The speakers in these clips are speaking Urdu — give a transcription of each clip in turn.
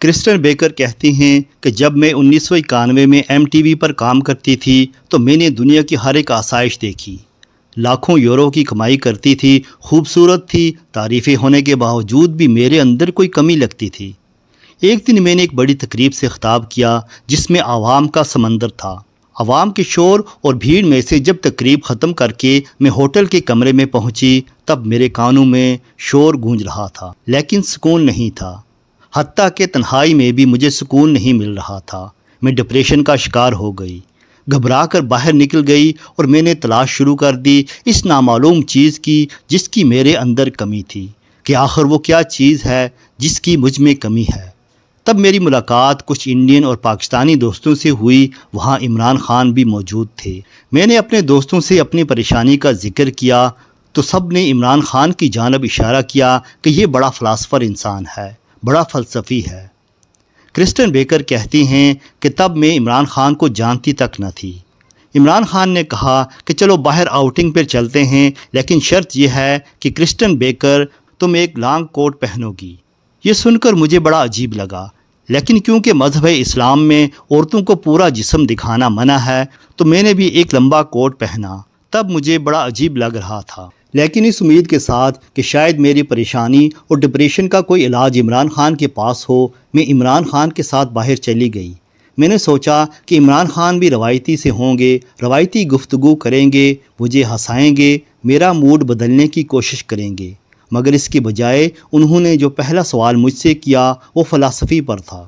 کرسٹن بیکر کہتی ہیں کہ جب میں 1991 میں MTV پر کام کرتی تھی تو میں نے دنیا کی ہر ایک آسائش دیکھی۔ لاکھوں یورو کی کمائی کرتی تھی، خوبصورت تھی، تعریفیں ہونے کے باوجود بھی میرے اندر کوئی کمی لگتی تھی۔ ایک دن میں نے ایک بڑی تقریب سے خطاب کیا جس میں عوام کا سمندر تھا۔ عوام کے شور اور بھیڑ میں سے جب تقریب ختم کر کے میں ہوٹل کے کمرے میں پہنچی تب میرے کانوں میں شور گونج رہا تھا، لیکن سکون نہیں تھا۔ حتیٰ کہ تنہائی میں بھی مجھے سکون نہیں مل رہا تھا۔ میں ڈپریشن کا شکار ہو گئی، گھبرا کر باہر نکل گئی اور میں نے تلاش شروع کر دی اس نامعلوم چیز کی جس کی میرے اندر کمی تھی، کہ آخر وہ کیا چیز ہے جس کی مجھ میں کمی ہے۔ تب میری ملاقات کچھ انڈین اور پاکستانی دوستوں سے ہوئی، وہاں عمران خان بھی موجود تھے۔ میں نے اپنے دوستوں سے اپنی پریشانی کا ذکر کیا تو سب نے عمران خان کی جانب اشارہ کیا کہ یہ بڑا فلاسفر انسان ہے، بڑا فلسفی ہے۔ کرسٹن بیکر کہتی ہیں کہ تب میں عمران خان کو جانتی تک نہ تھی۔ عمران خان نے کہا کہ چلو باہر آؤٹنگ پر چلتے ہیں، لیکن شرط یہ ہے کہ کرسٹن بیکر تم ایک لانگ کوٹ پہنو گی۔ یہ سن کر مجھے بڑا عجیب لگا، لیکن کیونکہ مذہب اسلام میں عورتوں کو پورا جسم دکھانا منع ہے تو میں نے بھی ایک لمبا کوٹ پہنا۔ تب مجھے بڑا عجیب لگ رہا تھا، لیکن اس امید کے ساتھ کہ شاید میری پریشانی اور ڈپریشن کا کوئی علاج عمران خان کے پاس ہو، میں عمران خان کے ساتھ باہر چلی گئی۔ میں نے سوچا کہ عمران خان بھی روایتی سے ہوں گے، روایتی گفتگو کریں گے، مجھے ہنسائیں گے، میرا موڈ بدلنے کی کوشش کریں گے، مگر اس کی بجائے انہوں نے جو پہلا سوال مجھ سے کیا وہ فلسفی پر تھا۔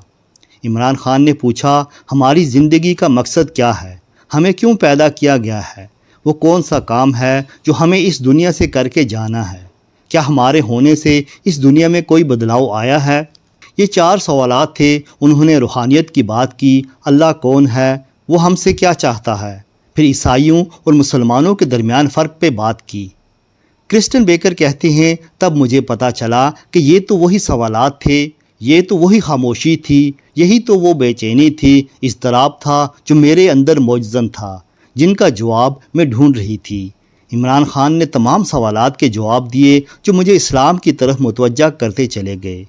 عمران خان نے پوچھا ہماری زندگی کا مقصد کیا ہے، ہمیں کیوں پیدا کیا گیا ہے، وہ کون سا کام ہے جو ہمیں اس دنیا سے کر کے جانا ہے، کیا ہمارے ہونے سے اس دنیا میں کوئی بدلاؤ آیا ہے۔ یہ 4 سوالات تھے۔ انہوں نے روحانیت کی بات کی، اللہ کون ہے، وہ ہم سے کیا چاہتا ہے، پھر عیسائیوں اور مسلمانوں کے درمیان فرق پہ بات کی۔ کرسٹن بیکر کہتے ہیں تب مجھے پتہ چلا کہ یہ تو وہی سوالات تھے، یہ تو وہی خاموشی تھی، یہی تو وہ بے چینی تھی، اضطراب تھا جو میرے اندر موجزن تھا، جن کا جواب میں ڈھونڈ رہی تھی۔ عمران خان نے تمام سوالات کے جواب دیے جو مجھے اسلام کی طرف متوجہ کرتے چلے گئے،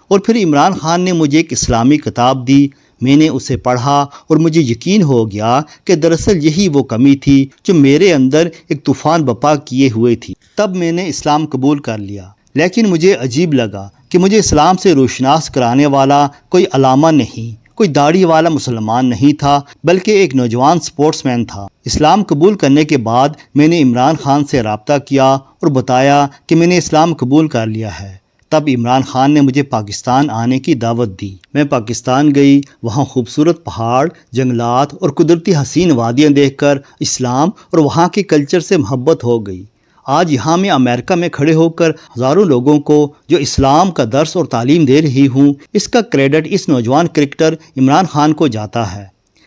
اور پھر عمران خان نے مجھے ایک اسلامی کتاب دی۔ میں نے اسے پڑھا اور مجھے یقین ہو گیا کہ دراصل یہی وہ کمی تھی جو میرے اندر ایک طوفان بپا کیے ہوئے تھی۔ تب میں نے اسلام قبول کر لیا، لیکن مجھے عجیب لگا کہ مجھے اسلام سے روشناس کرانے والا کوئی علامہ نہیں، کوئی داڑھی والا مسلمان نہیں تھا، بلکہ ایک نوجوان سپورٹس مین تھا۔ اسلام قبول کرنے کے بعد میں نے عمران خان سے رابطہ کیا اور بتایا کہ میں نے اسلام قبول کر لیا ہے۔ تب عمران خان نے مجھے پاکستان آنے کی دعوت دی۔ میں پاکستان گئی، وہاں خوبصورت پہاڑ، جنگلات اور قدرتی حسین وادیاں دیکھ کر اسلام اور وہاں کے کلچر سے محبت ہو گئی۔ آج یہاں میں امریکہ میں کھڑے ہو کر ہزاروں لوگوں کو جو اسلام کا درس اور تعلیم دے رہی ہوں، اس کا کریڈٹ اس نوجوان کرکٹر عمران خان کو جاتا ہے۔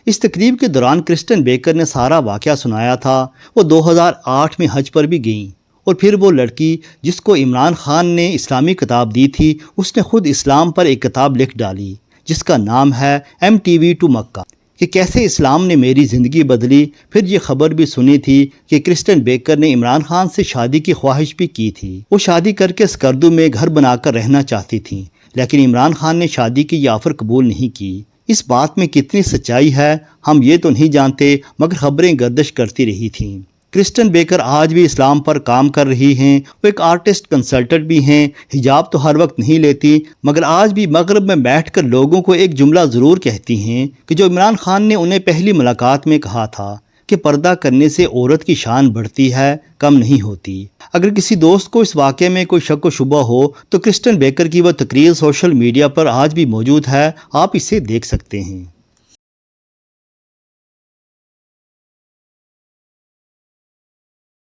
اس تقریب کے دوران کرسٹن بیکر نے سارا واقعہ سنایا تھا۔ وہ 2008 میں حج پر بھی گئیں، اور پھر وہ لڑکی جس کو عمران خان نے اسلامی کتاب دی تھی، اس نے خود اسلام پر ایک کتاب لکھ ڈالی جس کا نام ہے MTV to مکہ، کہ کیسے اسلام نے میری زندگی بدلی۔ پھر یہ خبر بھی سنی تھی کہ کرسٹن بیکر نے عمران خان سے شادی کی خواہش بھی کی تھی۔ وہ شادی کر کے سکردو میں گھر بنا کر رہنا چاہتی تھیں، لیکن عمران خان نے شادی کی یہ آفر قبول نہیں کی۔ اس بات میں کتنی سچائی ہے ہم یہ تو نہیں جانتے، مگر خبریں گردش کرتی رہی تھیں۔ کرسٹن بیکر آج بھی اسلام پر کام کر رہی ہیں، وہ ایک آرٹسٹ کنسلٹنٹ بھی ہیں۔ حجاب تو ہر وقت نہیں لیتی، مگر آج بھی مغرب میں بیٹھ کر لوگوں کو ایک جملہ ضرور کہتی ہیں کہ جو عمران خان نے انہیں پہلی ملاقات میں کہا تھا کہ پردہ کرنے سے عورت کی شان بڑھتی ہے، کم نہیں ہوتی۔ اگر کسی دوست کو اس واقعے میں کوئی شک و شبہ ہو تو کرسٹن بیکر کی وہ تقریر سوشل میڈیا پر آج بھی موجود ہے، آپ اسے دیکھ سکتے ہیں۔